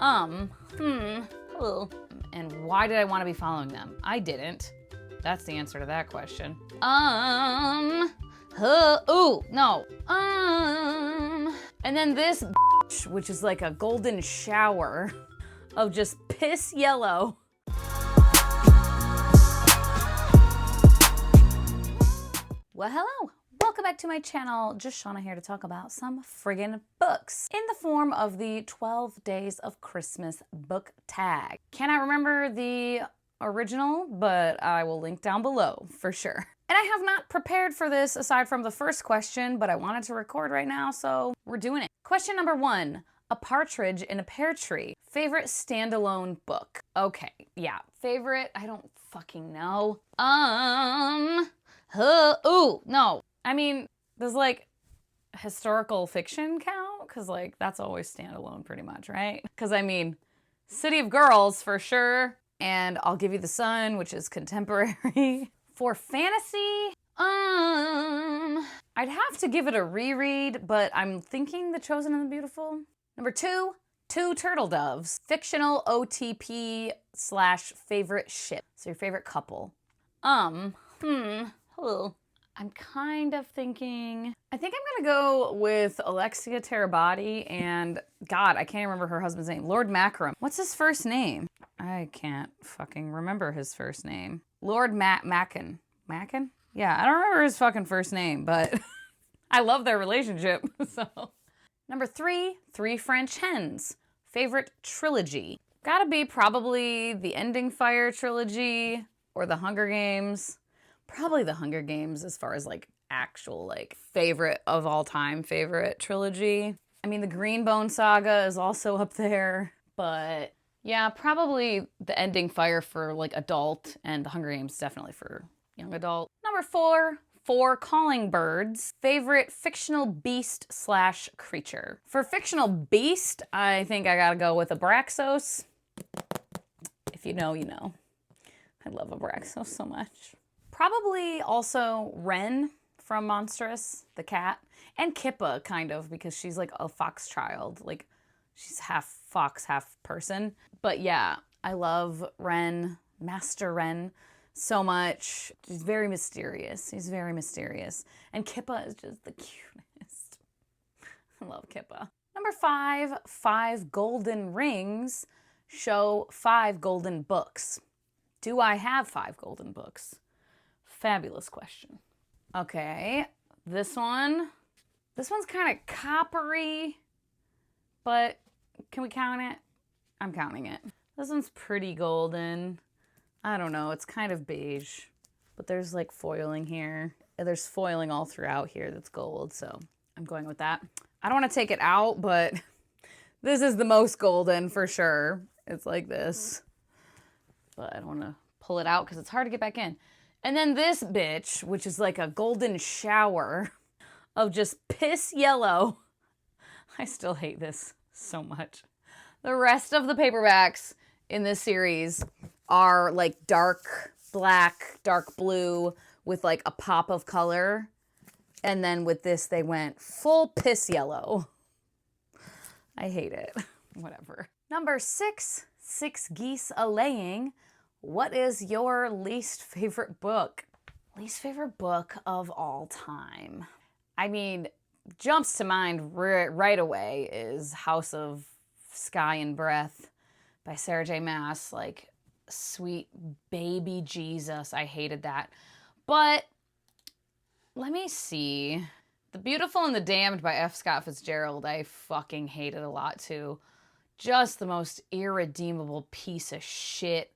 Um, hmm, oh. And why did I want to be following them? I didn't. That's the answer to that question. Ooh, no. And then this bitch, which is like a golden shower of just piss yellow. Well, hello. Welcome back to my channel. Just Shauna here to talk about some friggin' books in the form of the 12 Days of Christmas book tag. Cannot remember the original, but I will link down below for sure. And I have not prepared for this aside from the first question, but I wanted to record right now, so we're doing it. Question number 1. A Partridge in a Pear Tree. Favorite standalone book? Okay, yeah. Favorite? I don't fucking know. Ooh, no. I mean, does like historical fiction count? Because like that's always standalone pretty much, right? Because I mean, City of Girls for sure, and I'll Give You the Sun, which is contemporary. For fantasy, I'd have to give it a reread, but I'm thinking The Chosen and the Beautiful. Number 2, Two Turtle Doves. Fictional OTP / favorite ship. So your favorite couple. I'm kind of thinking, I think I'm gonna go with Alexia Terabati and, God, I can't remember her husband's name. Lord Mackerham. What's his first name? I can't fucking remember his first name. Lord Mackin. Mackin? Yeah, I don't remember his fucking first name, but I love their relationship, so. Number 3, Three French Hens. Favorite trilogy. Gotta be probably the Ending Fire trilogy or the Hunger Games. Probably the Hunger Games as far as like actual like favorite of all time favorite trilogy. I mean, the Greenbone saga is also up there, but yeah, probably the Ending Fire for like adult and the Hunger Games definitely for young adult. Number 4, Four Calling Birds. Favorite fictional beast / creature. For fictional beast, I think I gotta go with Abraxos. If you know, you know. I love Abraxos so much. Probably also Wren from Monstrous, the cat, and Kippa, kind of, because she's like a fox child. Like, she's half fox, half person. But yeah, I love Wren, Master Wren, so much. She's very mysterious. He's very mysterious. And Kippa is just the cutest. I love Kippa. Number 5, 5 golden rings show 5 golden books. Do I have 5 golden books? Fabulous question. Okay, this one's kind of coppery, but can we count it? I'm counting it. This one's pretty golden. I don't know, it's kind of beige, but there's like foiling here. There's foiling all throughout here that's gold, so I'm going with that. I don't want to take it out, but this is the most golden for sure. It's like this, but I don't want to pull it out because it's hard to get back in. And then this bitch, which is like a golden shower of just piss yellow. I still hate this so much. The rest of the paperbacks in this series are like dark black, dark blue with like a pop of color. And then with this, they went full piss yellow. I hate it. Whatever. Number 6, 6 Geese A-Laying. What is your least favorite book? Least favorite book of all time. I mean, jumps to mind right away is House of Sky and Breath by Sarah J. Maas. Like, sweet baby Jesus. I hated that. But let me see. The Beautiful and the Damned by F. Scott Fitzgerald, I fucking hated a lot too. Just the most irredeemable piece of shit.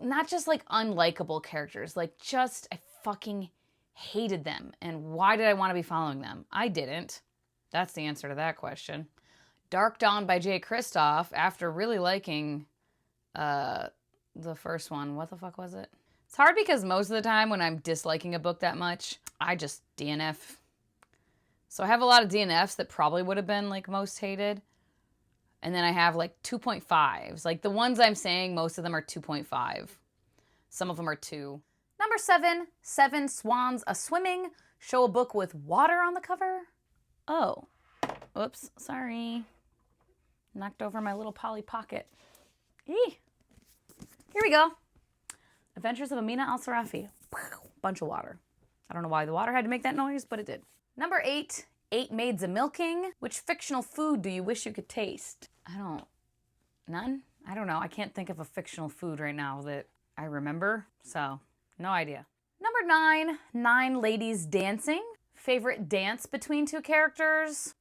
Not just like unlikable characters, like just I fucking hated them. And why did I want to be following them? I didn't. That's the answer to that question. Dark Dawn by Jay Kristoff, after really liking the first one. What the fuck was it? It's hard because most of the time when I'm disliking a book that much, I just DNF. So I have a lot of DNFs that probably would have been like most hated. And then I have like 2.5s. Like the ones I'm saying, most of them are 2.5. Some of them are 2. Number 7, 7 Swans A-Swimming. Show a book with water on the cover. Oh, oops, sorry. Knocked over my little Polly Pocket. Eee. Here we go. Adventures of Amina al-Sarafi. Bunch of water. I don't know why the water had to make that noise, but it did. Number 8, 8 Maids a Milking. Which fictional food do you wish you could taste? None? I don't know. I can't think of a fictional food right now that I remember, so no idea. Number 9, 9 Ladies Dancing. Favorite dance between two characters?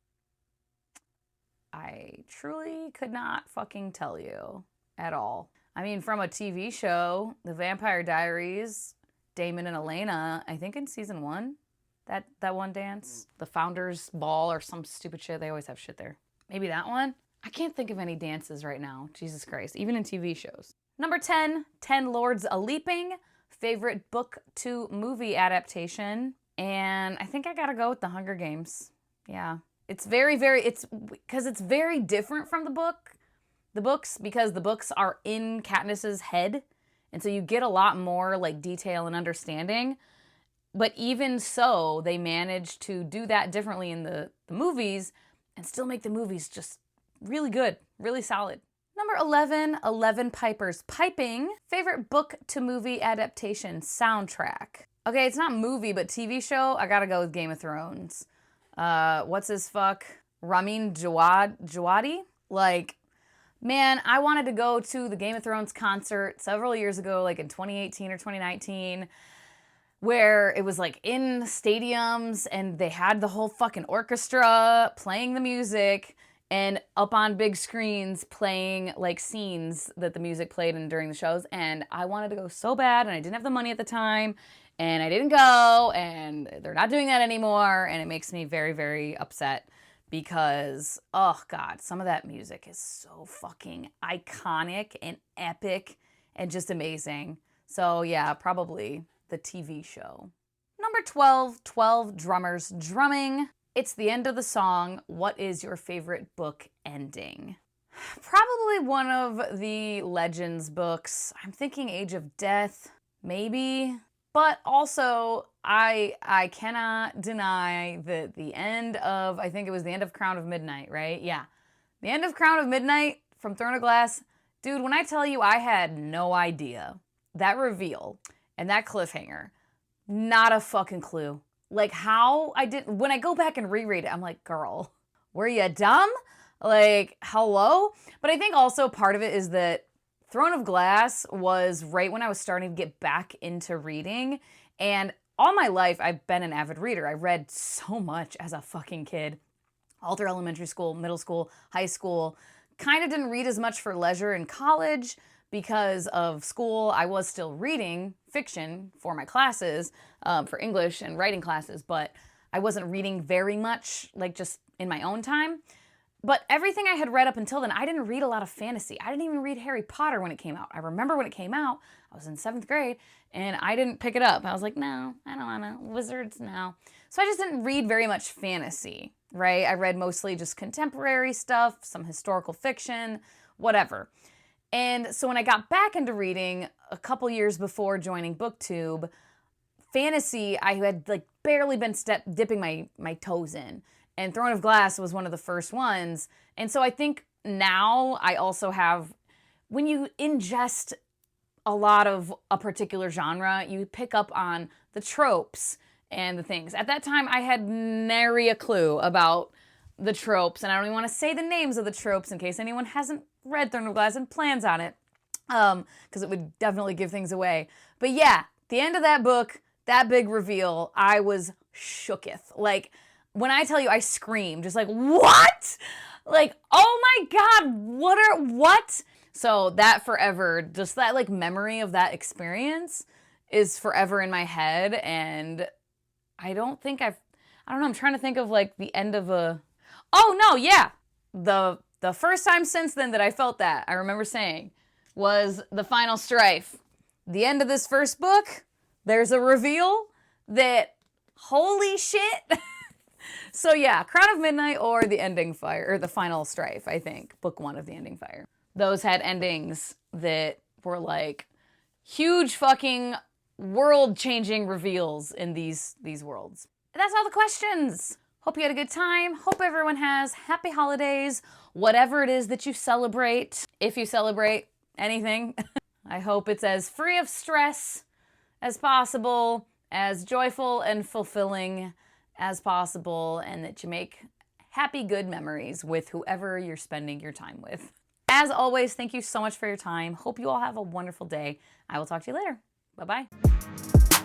I truly could not fucking tell you at all. I mean, from a TV show, The Vampire Diaries, Damon and Elena, I think in season 1, that one dance, the Founders Ball or some stupid shit, they always have shit there. Maybe that one? I can't think of any dances right now, Jesus Christ, even in TV shows. Number 10, 10 Lords a-Leaping. Favorite book to movie adaptation. And I think I gotta go with The Hunger Games. Yeah. It's because it's very different from the books, because the books are in Katniss's head. And so you get a lot more like detail and understanding. But even so, they managed to do that differently in the movies and still make the movies just really good, really solid. Number 11, 11 Pipers Piping. Favorite book to movie adaptation soundtrack. Okay, it's not movie, but TV show. I gotta go with Game of Thrones. What's his fuck? Ramin Djawadi? Like, man, I wanted to go to the Game of Thrones concert several years ago, like in 2018 or 2019, where it was like in stadiums and they had the whole fucking orchestra playing the music and up on big screens playing like scenes that the music played in during the shows. And I wanted to go so bad, and I didn't have the money at the time, and I didn't go, and they're not doing that anymore. And it makes me very, very upset because, oh God, some of that music is so fucking iconic and epic and just amazing. So yeah, probably the TV show. Number 12, 12 Drummers Drumming. It's the end of the song. What is your favorite book ending? Probably one of the Legends books. I'm thinking Age of Death, maybe. But also, I cannot deny that the end of, I think it was the end of Crown of Midnight, right? Yeah. The end of Crown of Midnight from Throne of Glass. Dude, when I tell you I had no idea, that reveal and that cliffhanger, not a fucking clue. Like how I did, when I go back and reread it, I'm like, girl, were you dumb? Like, hello? But I think also part of it is that Throne of Glass was right when I was starting to get back into reading. And all my life, I've been an avid reader. I read so much as a fucking kid. All through elementary school, middle school, high school. Kind of didn't read as much for leisure in college because of school. I was still reading fiction for my classes, for English and writing classes, but I wasn't reading very much, like just in my own time. But everything I had read up until then, I didn't read a lot of fantasy. I didn't even read Harry Potter when it came out. I remember when it came out, I was in 7th grade, and I didn't pick it up. I was like, no, I don't want to. Wizards, no. So I just didn't read very much fantasy, right? I read mostly just contemporary stuff, some historical fiction, whatever. And so when I got back into reading a couple years before joining BookTube, fantasy, I had like barely been dipping my toes in. And Throne of Glass was one of the first ones. And so I think now I also have, when you ingest a lot of a particular genre, you pick up on the tropes and the things. At that time, I had nary a clue about the tropes, and I don't even want to say the names of the tropes in case anyone hasn't read Throne of Glass and plans on it, because it would definitely give things away. But yeah, the end of that book, that big reveal, I was shooketh. Like, when I tell you I screamed, just like, what? Like, oh my God, what? So that forever, just that like memory of that experience is forever in my head. And I don't know, I'm trying to think of like the end of oh no, yeah. The first time since then that I felt that, I remember saying, was the final strife. The end of this first book, there's a reveal that, holy shit. So yeah, Crown of Midnight or The Ending Fire, or The Final Strife, I think. Book 1 of The Ending Fire. Those had endings that were like huge fucking world-changing reveals in these worlds. And that's all the questions. Hope you had a good time. Hope everyone has happy holidays, whatever it is that you celebrate. If you celebrate anything, I hope it's as free of stress as possible, as joyful and fulfilling as possible, and that you make happy, good memories with whoever you're spending your time with. As always, thank you so much for your time. Hope you all have a wonderful day. I will talk to you later. Bye-bye.